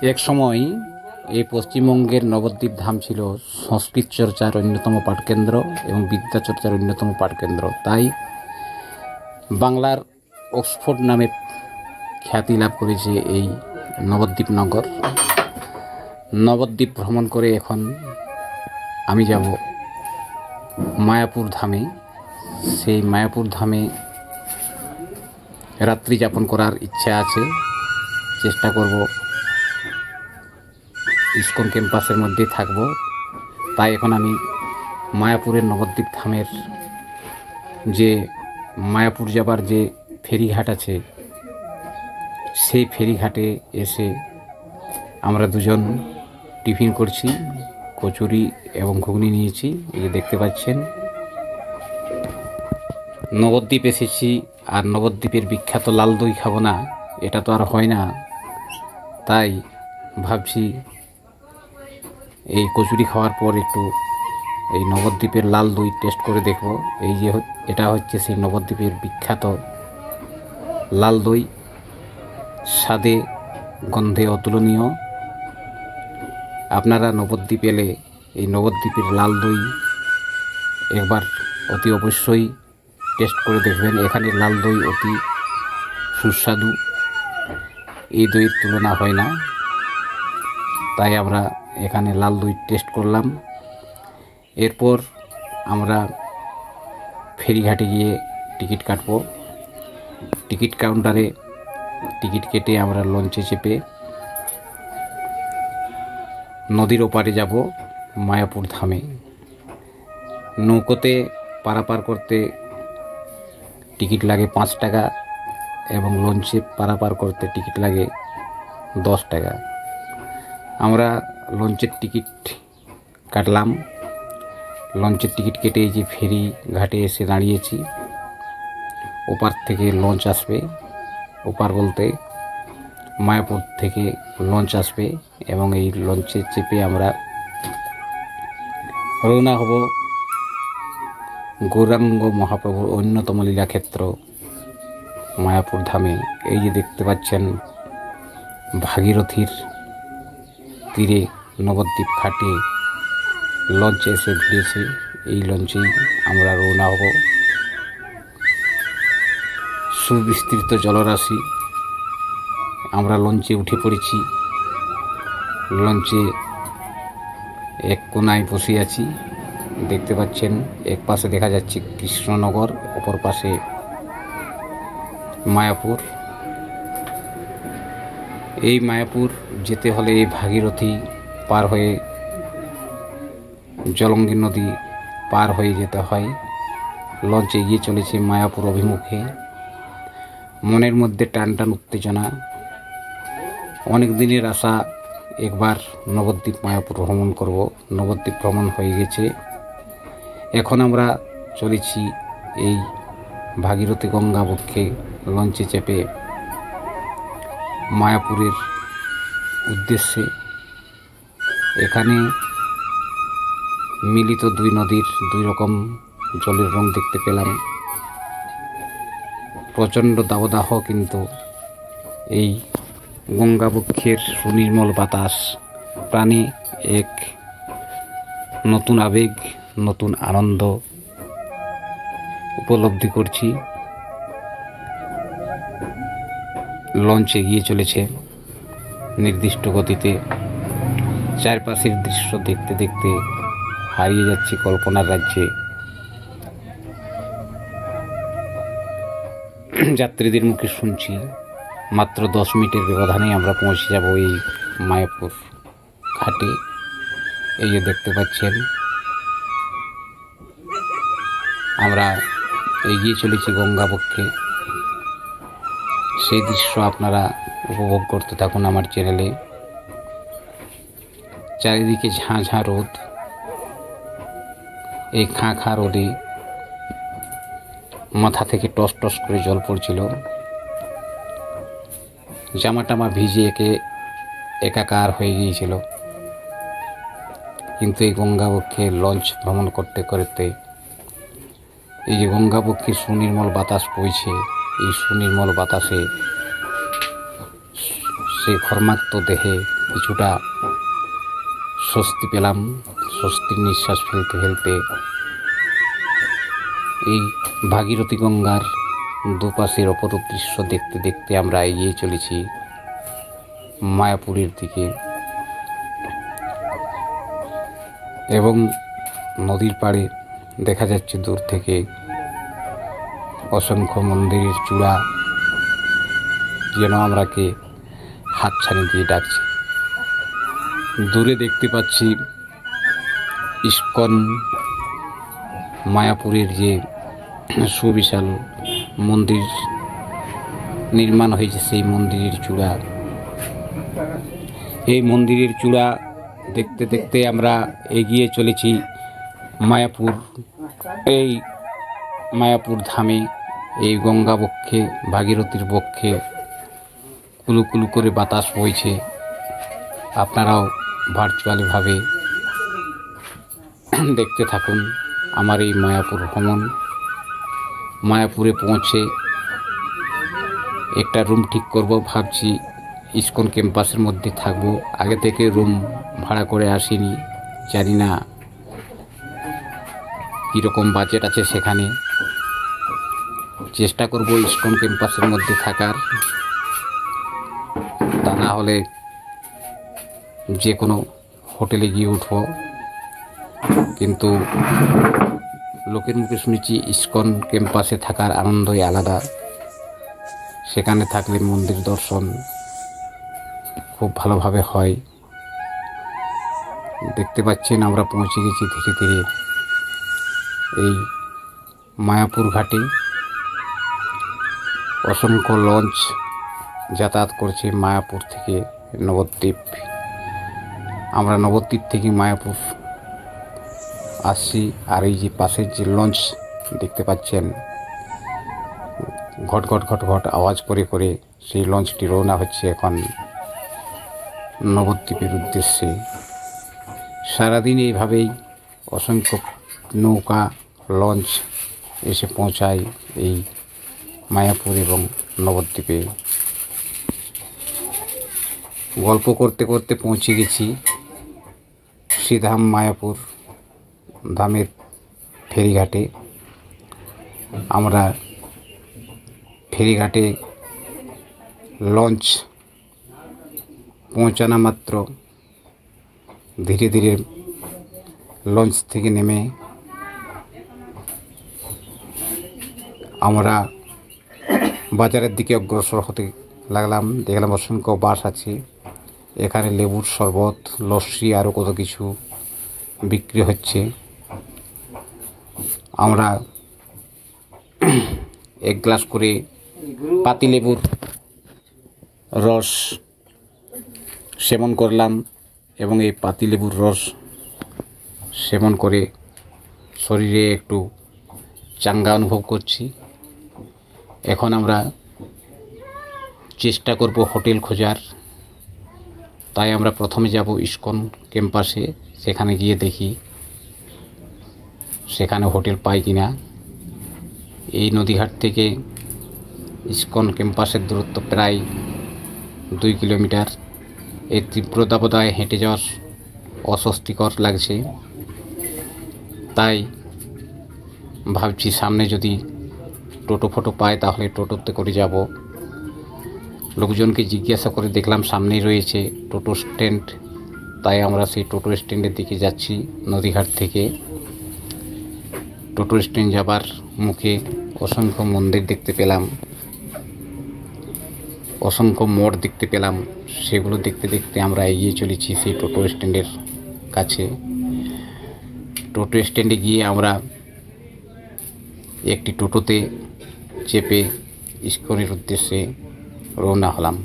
এক সময় এই পশ্চিমবঙ্গের নবদ্বীপ ধাম ছিল সংস্কৃত চর্চার অন্যতম পাঠকেন্দ্র এবং বিদ্যা চর্চার অন্যতম পাঠকেন্দ্র। তাই বাংলার অক্সফোর্ড নামে খ্যাতি লাভ করেছে এই নবদ্বীপ নগর। নবদ্বীপ ভ্রমণ করে এখন আমি যাব মায়াপুর ধামে। সেই মায়াপুর ধামে রাত্রি যাপন করার ইচ্ছা আছে, চেষ্টা করব ইস্কন ক্যাম্পাসের মধ্যে থাকব। তাই এখন আমি মায়াপুরের নবদ্বীপ ধামের যে মায়াপুর যাবার যে ফেরিঘাট আছে সেই ফেরিঘাটে এসে আমরা দুজন টিফিন করছি, কচুরি এবং ঘুগনি নিয়েছি। এই যে দেখতে পাচ্ছেন, নবদ্বীপ এসেছি আর নবদ্বীপের বিখ্যাত লাল দই খাবো না, এটা তো আর হয় না। তাই ভাবছি এই কচুরি খাওয়ার পর একটু এই নবদ্বীপের লাল দই টেস্ট করে দেখব। এই যে এটা হচ্ছে সেই নবদ্বীপের বিখ্যাত লাল দই, স্বাদে গন্ধে অতুলনীয়। আপনারা নবদ্বীপ এলে এই নবদ্বীপের লাল দই একবার অতি অবশ্যই টেস্ট করে দেখবেন। এখানে লাল দই অতি সুস্বাদু, এই দইয়ের তুলনা হয় না। তাই আমরা এখানে লাল দই টেস্ট করলাম। এরপর আমরা ফেরিঘাটে গিয়ে টিকিট কাটব। টিকিট কাউন্টারে টিকিট কেটে আমরা লঞ্চে চেপে নদীর ওপারে যাব মায়াপুর ধামে। নৌকোতে পারাপার করতে টিকিট লাগে 5 টাকা এবং লঞ্চে পারাপার করতে টিকিট লাগে 10 টাকা। আমরা লঞ্চের টিকিট কাটলাম। লঞ্চের টিকিট কেটে যে ফেরি ঘাটে এসে দাঁড়িয়েছি, ওপার থেকে লঞ্চ আসবে। ওপার বলতে মায়াপুর থেকে লঞ্চ আসবে এবং এই লঞ্চে চেপে আমরা রওনা হব গৌরাঙ্গ মহাপ্রভুর অন্যতম লীলাক্ষেত্র মায়াপুর ধামে। এই যে দেখতে পাচ্ছেন, ভাগীরথীর তীরে নবদ্বীপ ঘাটে লঞ্চ এসে ভিড়েছে। এই লঞ্চেই আমরা রওনা হব। সুবিস্তৃত জলরাশি, আমরা লঞ্চে উঠে পড়েছি। লঞ্চে এক কোনায় বসে আছি, দেখতে পাচ্ছেন। এক পাশে দেখা যাচ্ছে কৃষ্ণনগর, অপর পাশে মায়াপুর। এই মায়াপুর যেতে হলে এই ভাগীরথী পার হয়ে জলঙ্গি নদী পার হয়ে যেতে হয়। লঞ্চ এগিয়ে চলেছে মায়াপুর অভিমুখে। মনের মধ্যে টান টান উত্তেজনা। অনেক দিনের আশা একবার নবদ্বীপ মায়াপুর ভ্রমণ করব। নবদ্বীপ ভ্রমণ হয়ে গেছে, এখন আমরা চলেছি এই ভাগীরথী গঙ্গা বক্ষে লঞ্চে চেপে মায়াপুরের উদ্দেশ্যে। এখানে মিলিত দুই নদীর দুই রকম জলের রং দেখতে পেলাম। প্রচণ্ড দাবদাহ, কিন্তু এই গঙ্গাবক্ষের সুনির্মল বাতাস প্রাণে এক নতুন আবেগ, নতুন আনন্দ উপলব্ধি করছি। লঞ্চ এগিয়ে চলেছে নির্দিষ্ট গতিতে। চারপাশের দৃশ্য দেখতে দেখতে হারিয়ে যাচ্ছি কল্পনার রাজ্যে। যাত্রীদের মুখে শুনছি মাত্র 10 মিনিটের ব্যবধানে আমরা পৌঁছে যাব এই মায়াপুর ঘাটে। এই যে দেখতে পাচ্ছেন, আমরা এগিয়ে চলেছি গঙ্গাবক্ষে। সেই দৃশ্য আপনারা উপভোগ করতে থাকুন আমার চ্যানেলে। চারিদিকে ঝাঁ ঝাঁ রোদ। এই খাঁ খাঁ রোদে মাথা থেকে টস টস করে জল পড়ছিল। জামা টামা ভিজে একাকার হয়ে গিয়েছিল। কিন্তু এই গঙ্গাবক্ষে লঞ্চ ভ্রমণ করতে করতে এই যে গঙ্গাবক্ষে সুনির্মল বাতাস বইছে, এই সুনির্মল বাতাসে সেই ঘর্মাক্ত দেহে কিছুটা স্বস্তি পেলাম। স্বস্তির নিঃশ্বাস ফেলতে ফেলতে এই ভাগীরথী গঙ্গার দুপাশের অপরূপ দৃশ্য দেখতে দেখতে আমরা এগিয়ে চলেছি মায়াপুরের দিকে। এবং নদীর পাড়ে দেখা যাচ্ছে দূর থেকে অসংখ্য মন্দিরের চূড়া যেন আমরাকে হাতছানি দিয়ে ডাকছে। দূরে দেখতে পাচ্ছি ইস্কন মায়াপুরের যে সুবিশাল মন্দির নির্মাণ হয়েছে, সেই মন্দিরের চূড়া। এই মন্দিরের চূড়া দেখতে দেখতে আমরা এগিয়ে চলেছি মায়াপুর। এই মায়াপুর ধামে, এই গঙ্গা বক্ষে, ভাগীরথীর বক্ষে কুলু কুলু করে বাতাস বইছে। আপনারাও ভার্চুয়ালিভাবে দেখতে থাকুন আমার এই মায়াপুর ভ্রমণ। মায়াপুরে পৌঁছে একটা রুম ঠিক করব ভাবছি। ইস্কন ক্যাম্পাসের মধ্যে থাকব। আগে থেকে রুম ভাড়া করে আসিনি, জানি না কীরকম বাজেট আছে সেখানে। চেষ্টা করব ইস্কন ক্যাম্পাসের মধ্যে থাকার, তা না হলে যে কোনো হোটেলে গিয়ে উঠব। কিন্তু লোকের মুখে শুনেছি ইস্কন ক্যাম্পাসে থাকার আনন্দই আলাদা। সেখানে থাকলে মন্দির দর্শন খুব ভালোভাবে হয়। দেখতে পাচ্ছেন আমরা পৌঁছে গেছি ধীরে ধীরে এই মায়াপুর ঘাটে। অসংখ্য লঞ্চ যাতায়াত করছে মায়াপুর থেকে নবদ্বীপ। আমরা নবদ্বীপ থেকে মায়াপুর আসছি। আর এই যে পাশের যে লঞ্চ দেখতে পাচ্ছেন, ঘট ঘট ঘট ঘট আওয়াজ করে করে সেই লঞ্চটি রওনা হচ্ছে এখন নবদ্বীপের উদ্দেশ্যে। সারাদিন এইভাবেই অসংখ্য নৌকা লঞ্চ এসে পৌঁছায় এই মায়াপুর এবং নবদ্বীপে। গল্প করতে করতে পৌঁছে গেছি শ্রীধাম মায়াপুর ধামের ফেরিঘাটে। আমরা ফেরিঘাটে লঞ্চ পৌঁছানো মাত্র ধীরে ধীরে লঞ্চ থেকে নেমে আমরা বাজারের দিকে অগ্রসর হতে লাগলাম। দেখলাম অসংখ্য বাস আছে এখানে, লেবুর শরবত, লস্যি আরও কত কিছু বিক্রি হচ্ছে। আমরা এক গ্লাস করে পাতিলেবুর রস সেবন করলাম এবং এই পাতিলেবুর রস সেবন করে শরীরে একটু চাঙ্গা অনুভব করছি। এখন আমরা চেষ্টা করব হোটেল খোঁজার। তাই আমরা প্রথমে যাব ইস্কন ক্যাম্পাসে। সেখানে গিয়ে দেখি সেখানে হোটেল পাই কিনা। এই নদীঘাট থেকে ইস্কন ক্যাম্পাসের দূরত্ব প্রায় 2 কিলোমিটার। এই তীব্র দাবদাহে হেঁটে যাওয়া অস্বস্তিকর লাগছে। তাই ভাবছি সামনে যদি টোটো ফোটো পাই তাহলে টোটোতে করে যাব। লোকজনকে জিজ্ঞাসা করে দেখলাম সামনেই রয়েছে টোটো স্ট্যান্ড। তাই আমরা সেই টোটো স্ট্যান্ডের দিকে যাচ্ছি। নদীঘাট থেকে টোটো স্ট্যান্ড যাবার মুখে অসংখ্য মন্দির দেখতে পেলাম, অসংখ্য মোড় দেখতে পেলাম। সেগুলো দেখতে দেখতে আমরা এগিয়ে চলেছি সেই টোটো স্ট্যান্ডের কাছে। টোটো স্ট্যান্ডে গিয়ে আমরা একটি টোটোতে চেপে ইস্কনের উদ্দেশ্যে রওনা হলাম।